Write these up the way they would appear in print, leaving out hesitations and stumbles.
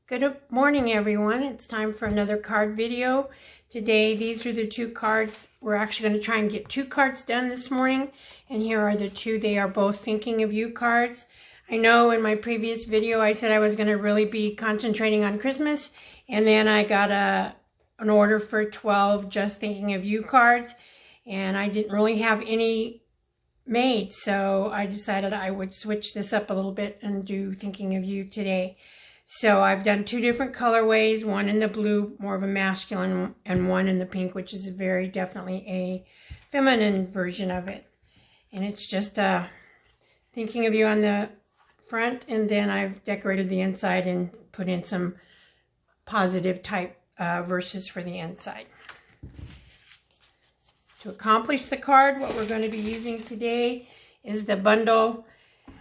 Good morning, everyone. It's time for another card video. Today, these are the two cards. We're actually going to try and get two cards done this morning. And here are the two. They are both Thinking of You cards. I know in my previous video, I said I was going to really be concentrating on Christmas. And then I got an order for 12 Just Thinking of You cards. And I didn't really have any made. So I decided I would switch this up a little bit and do Thinking of You today. So I've done two different colorways, one in the blue, more of a masculine, and one in the pink, which is very definitely a feminine version of it. And it's just Thinking of You on the front, and then I've decorated the inside and put in some positive type verses for the inside. To accomplish the card, what we're going to be using today is the bundle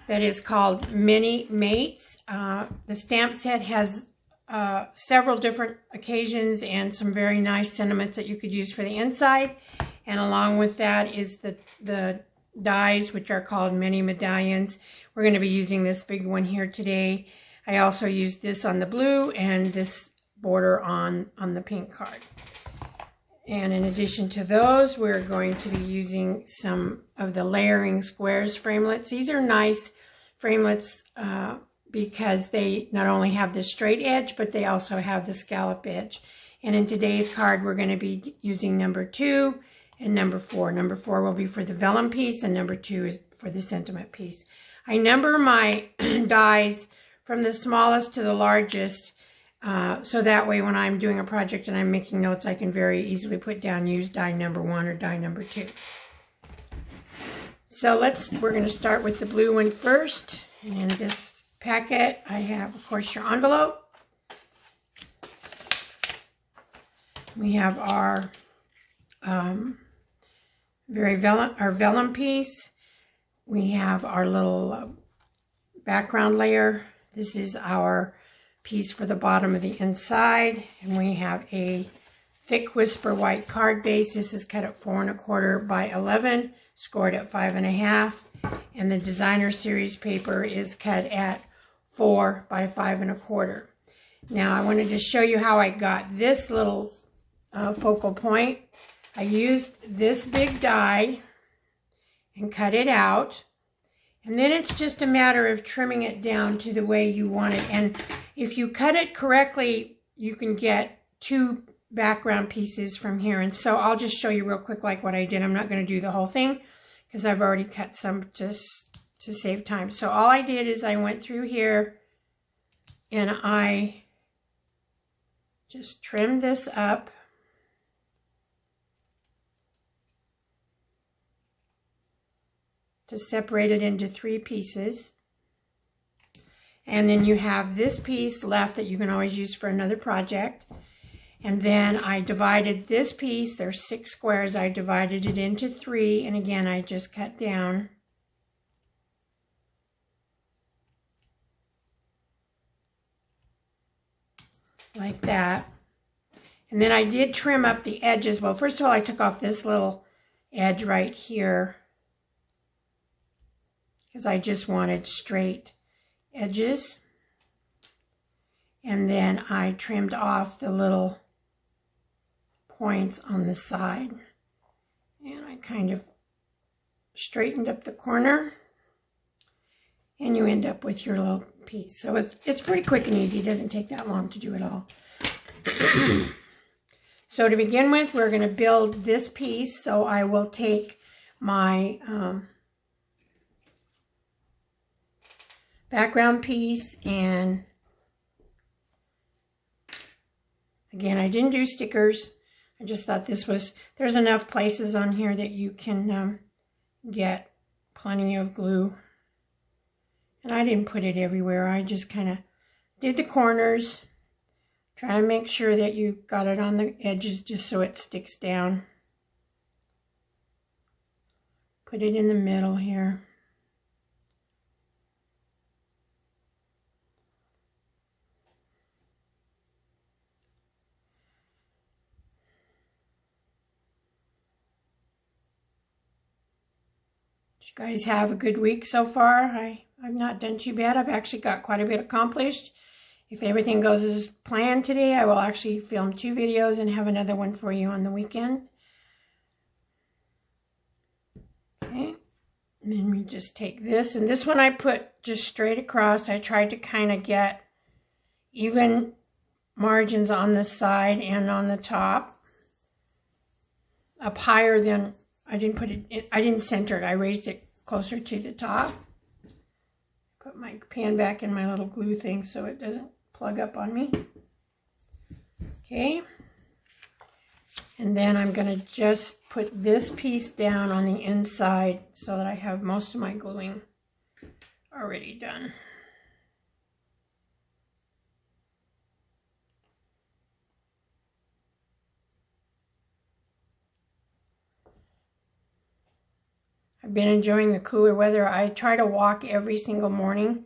that is called Mini Mates. The stamp set has several different occasions and some very nice sentiments that you could use for the inside. And along with that is the dies, which are called Mini Medallions. We're going to be using this big one here today. I also used this on the blue and this border on the pink card. And in addition to those, we're going to be using some of the layering squares framelits. These are nice framelits because they not only have the straight edge, but they also have the scallop edge. And in today's card, we're going to be using number 2 and number 4. Number 4 will be for the vellum piece, and number 2 is for the sentiment piece. I number my dies from the smallest to the largest, so that way when I'm doing a project and I'm making notes, I can very easily put down use die number 1 or die number 2. So we're going to start with the blue one first. And in this packet, I have, of course, your envelope. We have our vellum piece. We have our little background layer. This is our piece for the bottom of the inside. And we have a thick Whisper white card base. This is cut at 4 1/4 by 11. Scored at 5 1/2, and the designer series paper is cut at 4 by 5 1/4. Now I wanted to show you how I got this little focal point. I used this big die and cut it out, and then it's just a matter of trimming it down to the way you want it. And if you cut it correctly, you can get 2 background pieces from here. And so I'll just show you real quick like what I did. I'm not going to do the whole thing because I've already cut some just to save time. So all I did is I went through here and I just trimmed this up. To separate it into 3 pieces. And then you have this piece left that you can always use for another project. And then I divided this piece, there's 6 squares, I divided it into 3, and again I just cut down. Like that. And then I did trim up the edges. Well, first of all, I took off this little edge right here because I just wanted straight edges. And then I trimmed off the little points on the side, and I kind of straightened up the corner, and you end up with your little piece. So it's pretty quick and easy. It doesn't take that long to do it all. So to begin with, we're going to build this piece. So I will take my background piece, and again, I didn't do stickers. I just thought there's enough places on here that you can get plenty of glue. And I didn't put it everywhere. I just kind of did the corners. Try and make sure that you got it on the edges just so it sticks down. Put it in the middle here. You guys have a good week so far. I've not done too bad. I've actually got quite a bit accomplished. If everything goes as planned today, I will actually film 2 videos and have another one for you on the weekend. Okay, and then we just take this, and this one I put just straight across. I tried to kind of get even margins on the side and on the top, up higher than, I didn't center it, I raised it closer to the top. Put my pan back in my little glue thing so it doesn't plug up on me. Okay, and then I'm going to just put this piece down on the inside so that I have most of my gluing already done. I've been enjoying the cooler weather. I try to walk every single morning,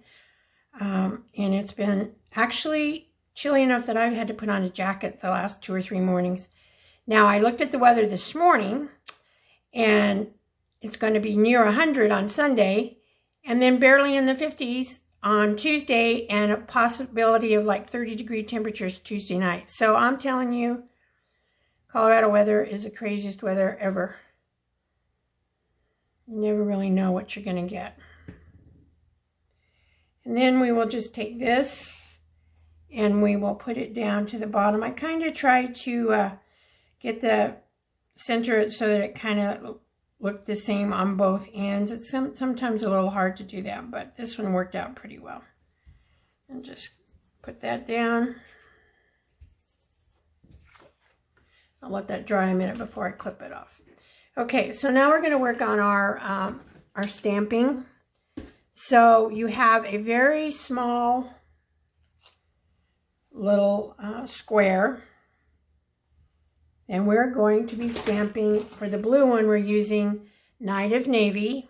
and it's been actually chilly enough that I've had to put on a jacket the last 2 or 3 mornings. Now, I looked at the weather this morning, and it's going to be near 100 on Sunday, and then barely in the 50s on Tuesday, and a possibility of like 30-degree temperatures Tuesday night. So I'm telling you, Colorado weather is the craziest weather ever. You never really know what you're going to get. And then we will just take this and we will put it down to the bottom. I kind of tried to get the center so that it kind of looked the same on both ends. It's sometimes a little hard to do that, but this one worked out pretty well. And just put that down. I'll let that dry a minute before I clip it off. Okay, so now we're going to work on our stamping. So you have a very small little square, and we're going to be stamping, for the blue one, we're using Night of Navy.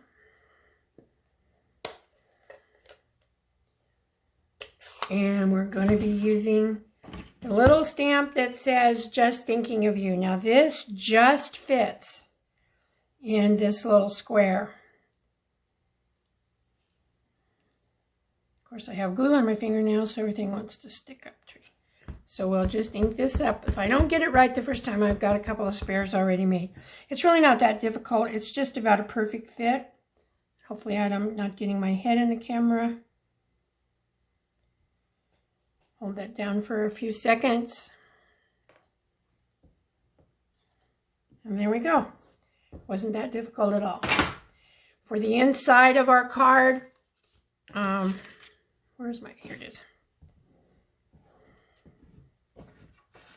And we're going to be using the little stamp that says, Just Thinking of You. Now this just fits in this little square. Of course, I have glue on my fingernail, so everything wants to stick up to me. So we'll just ink this up. If I don't get it right the first time, I've got a couple of spares already made. It's really not that difficult. It's just about a perfect fit. Hopefully I'm not getting my head in the camera. Hold that down for a few seconds. And there we go. Wasn't that difficult at all. For the inside of our card, where's my, here it is.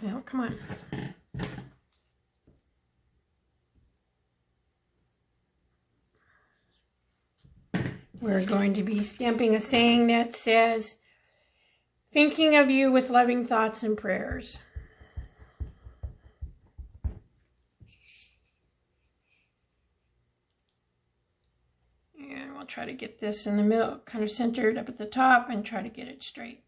Now, come on. We're going to be stamping a saying that says, Thinking of you with loving thoughts and prayers. And we'll try to get this in the middle, kind of centered up at the top, and try to get it straight.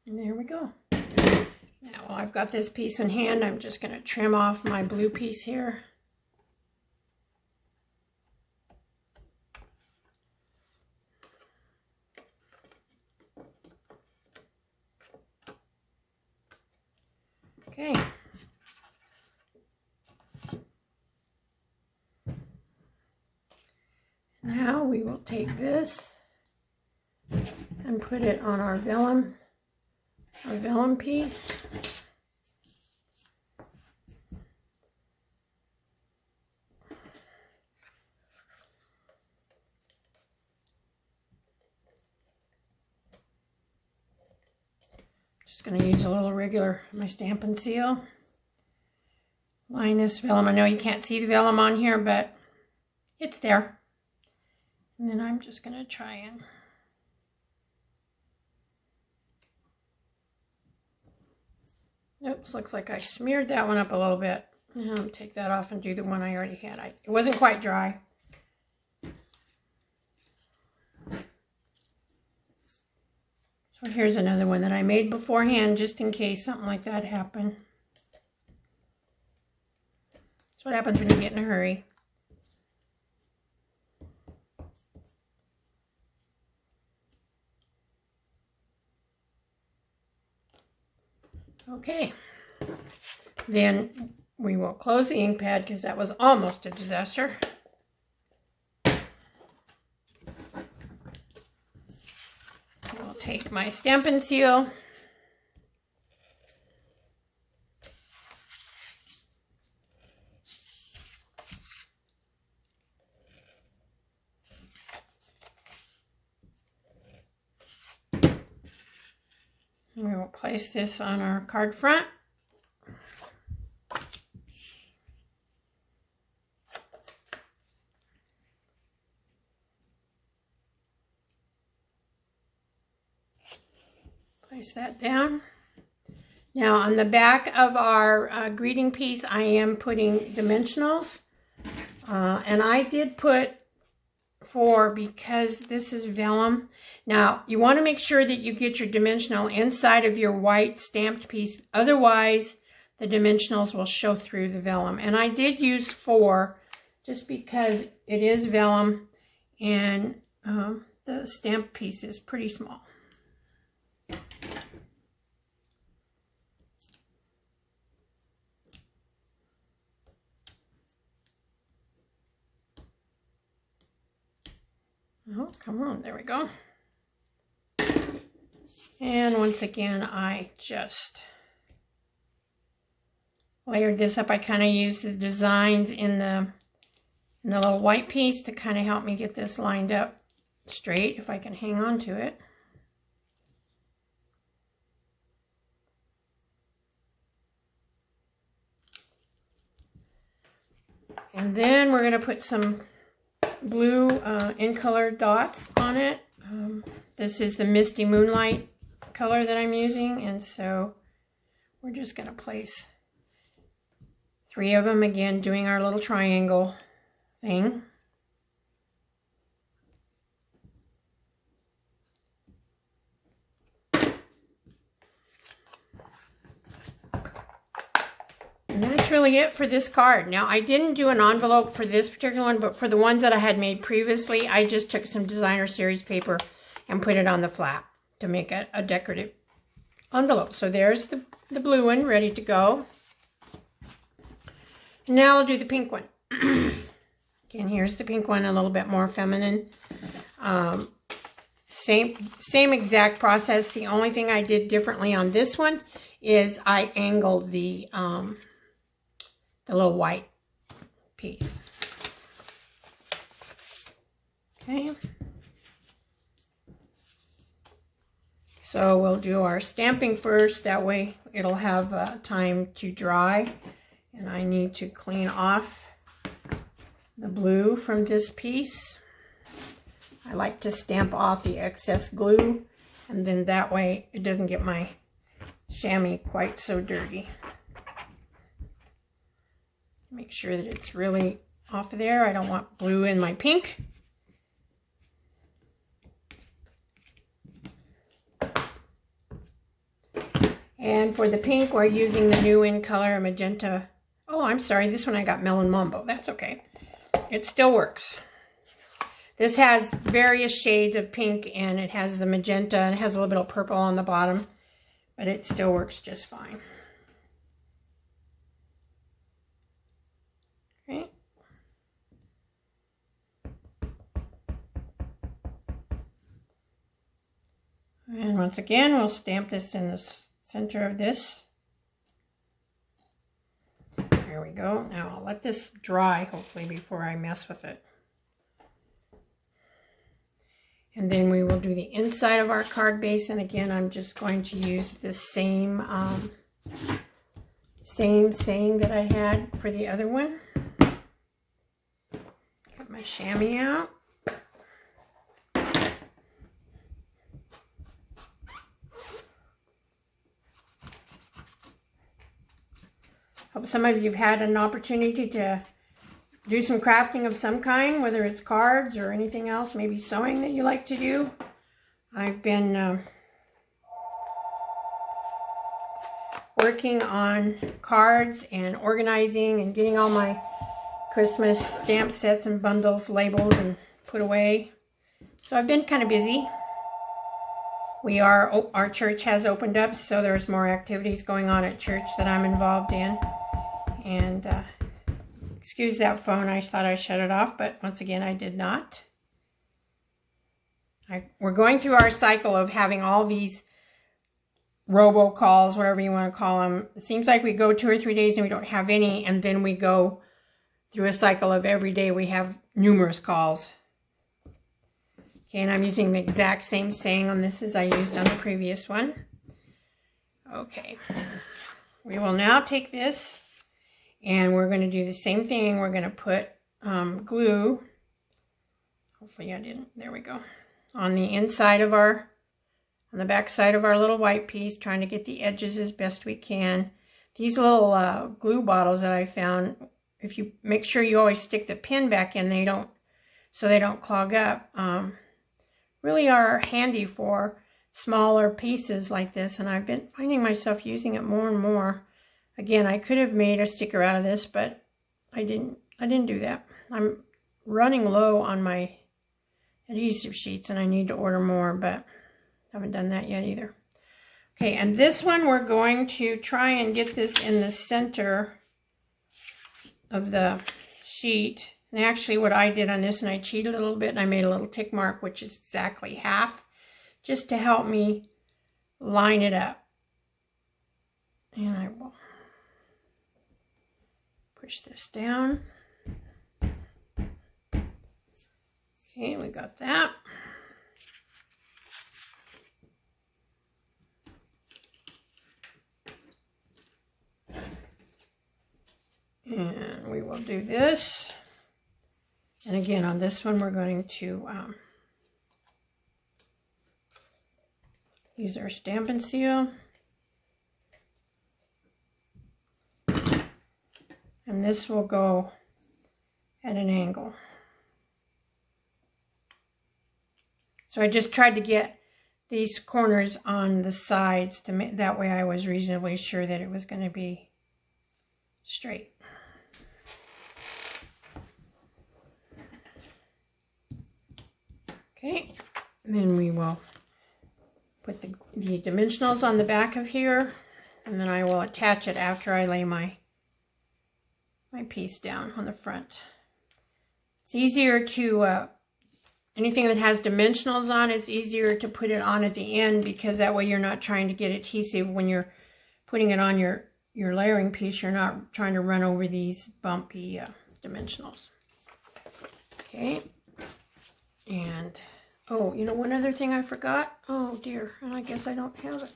And there we go. Now, while I've got this piece in hand, I'm just going to trim off my blue piece here. Okay. Now we will take this and put it on our vellum piece. Just going to use a little regular, my Stampin' Seal. Line this vellum. I know you can't see the vellum on here, but it's there. And then I'm just going to try and oops, looks like I smeared that one up a little bit. Now I'll take that off and do the one I already had. It wasn't quite dry. So here's another one that I made beforehand just in case something like that happened. That's what happens when you get in a hurry. Okay, then we will close the ink pad because that was almost a disaster. I'll take my Stampin' Seal. We will place this on our card front. Place that down. Now on the back of our greeting piece, I am putting dimensionals. And I did put 4 because this is vellum. Now you want to make sure that you get your dimensional inside of your white stamped piece. Otherwise the dimensionals will show through the vellum. And I did use 4 just because it is vellum and the stamp piece is pretty small. Oh, come on, there we go. And once again, I just layered this up. I kind of used the designs in the little white piece to kind of help me get this lined up straight, if I can hang on to it. And then we're going to put some blue in color dots on it. This is the Misty Moonlight color that I'm using, and so we're just going to place 3 of them, again doing our little triangle thing. And that's really it for this card. Now, I didn't do an envelope for this particular one, but for the ones that I had made previously, I just took some designer series paper and put it on the flap to make a decorative envelope. So there's the blue one ready to go. And now I'll do the pink one. Again, here's the pink one, a little bit more feminine. Same exact process. The only thing I did differently on this one is I angled the little white piece. Okay. So we'll do our stamping first. That way it'll have time to dry. And I need to clean off the blue from this piece. I like to stamp off the excess glue, and then that way it doesn't get my chamois quite so dirty. Make sure that it's really off of there. I don't want blue in my pink. And for the pink, we're using the new in color Magenta. Oh, I'm sorry, this one I got Melon Mambo. That's okay. It still works. This has various shades of pink, and it has the magenta, and it has a little bit of purple on the bottom, but it still works just fine. Okay. And once again, we'll stamp this in the center of this. There we go. Now I'll let this dry, hopefully, before I mess with it. And then we will do the inside of our card base. And again, I'm just going to use the same saying that I had for the other one. Get my chamois out. Hope some of you have had an opportunity to do some crafting of some kind, whether it's cards or anything else, maybe sewing that you like to do. I've been working on cards and organizing and getting all my Christmas stamp sets and bundles labeled and put away. So I've been kind of busy. Our church has opened up, so there's more activities going on at church that I'm involved in. And excuse that phone, I thought I shut it off, but once again, I did not. We're going through our cycle of having all these robocalls, whatever you want to call them. It seems like we go 2 or 3 days and we don't have any, and then we go through a cycle of every day we have numerous calls. Okay, and I'm using the exact same saying on this as I used on the previous one. Okay, we will now take this and we're going to do the same thing. We're going to put glue, hopefully I didn't, there we go, on the inside of on the back side of our little white piece, trying to get the edges as best we can. These little glue bottles that I found, if you make sure you always stick the pin back in, so they don't clog up, really are handy for smaller pieces like this, and I've been finding myself using it more and more. Again, I could have made a sticker out of this, but I didn't do that. I'm running low on my adhesive sheets and I need to order more, but haven't done that yet either. Okay, and this one we're going to try and get this in the center of the sheet. And actually what I did on this, and I cheated a little bit, and I made a little tick mark, which is exactly half, just to help me line it up. And I will push this down. Okay, we got that. And we will do this. And again, on this one, we're going to use our Stampin' Seal. And this will go at an angle. So I just tried to get these corners on the sides to make that way I was reasonably sure that it was going to be straight. Okay, and then we will put the dimensionals on the back of here, and then I will attach it after I lay my piece down on the front. It's easier to, anything that has dimensionals on, it's easier to put it on at the end, because that way you're not trying to get adhesive when you're putting it on your layering piece. You're not trying to run over these bumpy dimensionals. Okay. And, oh, you know, one other thing I forgot. Oh, dear. And I guess I don't have it.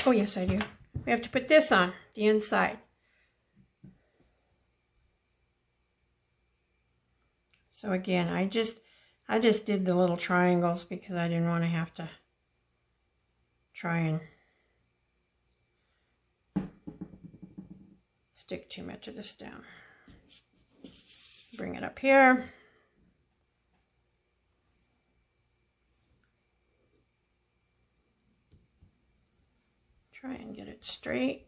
Oh, yes, I do. We have to put this on the inside. So, again, I just did the little triangles because I didn't want to have to try and stick too much of this down. Bring it up here. Try and get it straight.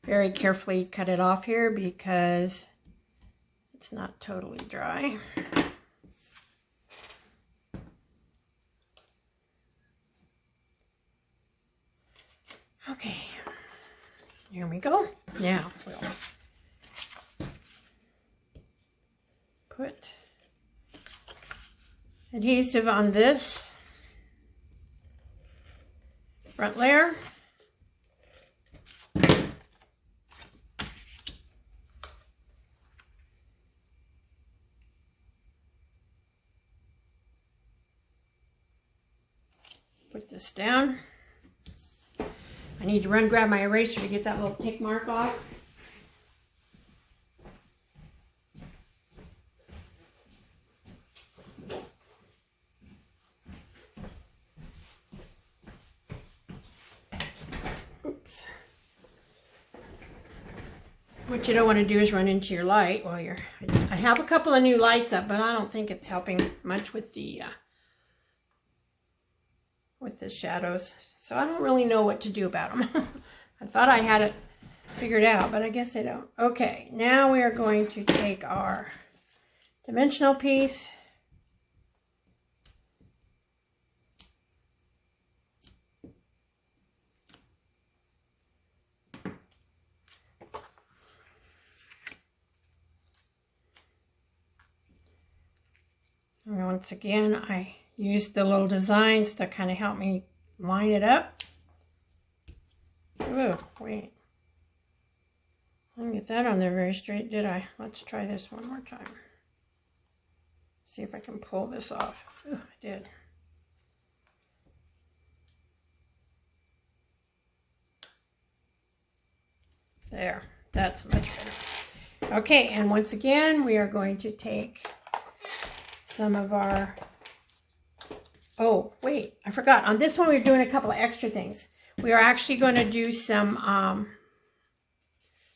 Very carefully cut it off here because it's not totally dry. Okay, here we go. Now we'll put adhesive on this front layer. Put this down. I need to run grab my eraser to get that little tick mark off. Oops. What you don't want to do is run into your light while you're... I have a couple of new lights up, but I don't think it's helping much with the shadows. So I don't really know what to do about them. I thought I had it figured out, but I guess I don't. Okay, now we are going to take our dimensional piece. And once again, I used the little designs to kind of help me line it up. Oh, wait. I didn't get that on there very straight, did I? Let's try this one more time. See if I can pull this off. Oh, I did. There, that's much better. Okay, and once again, we are going to take some of our, oh, wait, I forgot. On this one, we're doing a couple of extra things. We are actually going to do some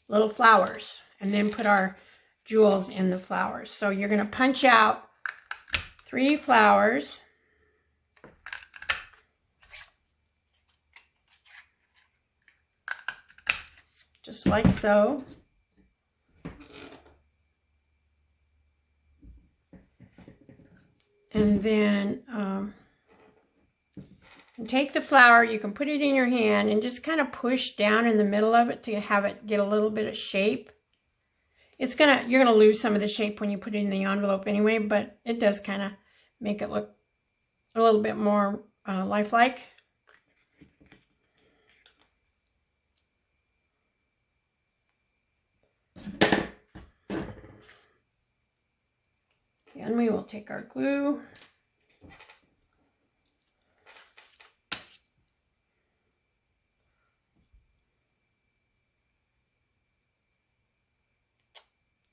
little flowers and then put our jewels in the flowers. So you're going to punch out 3 flowers. Just like so. And then take the flower, you can put it in your hand and just kind of push down in the middle of it to have it get a little bit of shape. You're gonna lose some of the shape when you put it in the envelope anyway, but it does kind of make it look a little bit more lifelike. And we will take our glue.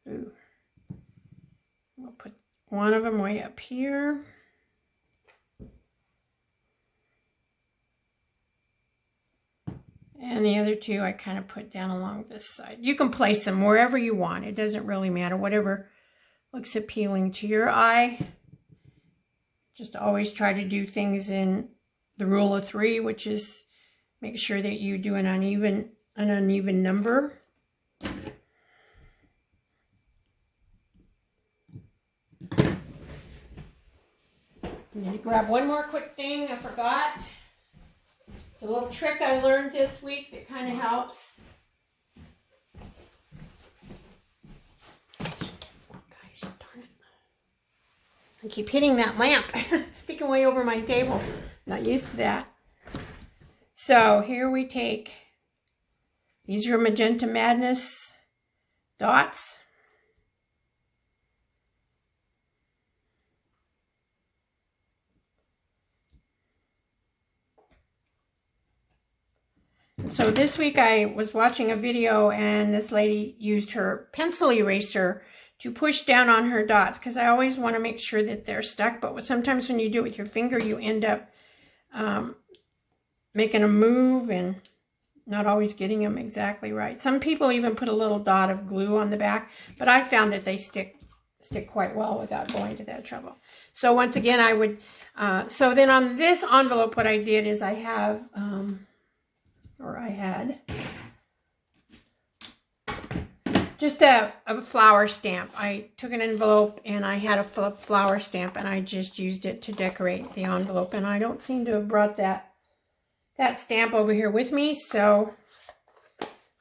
Ooh. We'll put one of them way up here. And the other 2 I kind of put down along this side. You can place them wherever you want. It doesn't really matter. Whatever looks appealing to your eye. Just always try to do things in the rule of 3, which is make sure that you do an uneven number. I need to grab one more quick thing I forgot. It's a little trick I learned this week that kind of helps. I keep hitting that lamp. It's sticking way over my table. Not used to that. So here we take, these are Magenta Madness dots. So this week I was watching a video and this lady used her pencil eraser to push down on her dots, because I always want to make sure that they're stuck, but sometimes when you do it with your finger, you end up making a move and not always getting them exactly right. Some people even put a little dot of glue on the back, but I found that they stick quite well without going to that trouble. So once again, I would, so then on this envelope, what I did is I have, I had just a flower stamp. I took an envelope and I had a flower stamp and I just used it to decorate the envelope. And I don't seem to have brought that stamp over here with me, so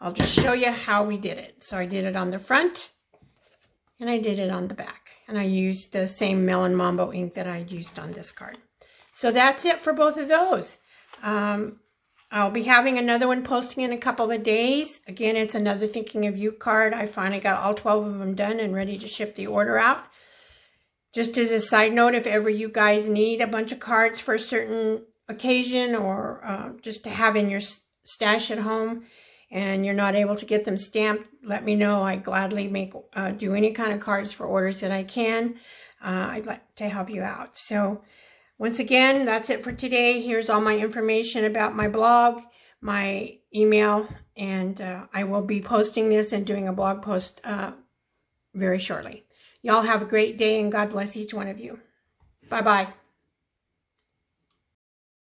I'll just show you how we did it. So I did it on the front and I did it on the back. And I used the same Melon Mambo ink that I used on this card. So that's it for both of those. I'll be having another one posting in a couple of days. Again, it's another Thinking of You card. I finally got all 12 of them done and ready to ship the order out. Just as a side note, if ever you guys need a bunch of cards for a certain occasion or just to have in your stash at home and you're not able to get them stamped, let me know. I gladly do any kind of cards for orders that I can. I'd like to help you out. So once again, that's it for today. Here's all my information about my blog, my email, and I will be posting this and doing a blog post very shortly. Y'all have a great day and God bless each one of you. Bye-bye.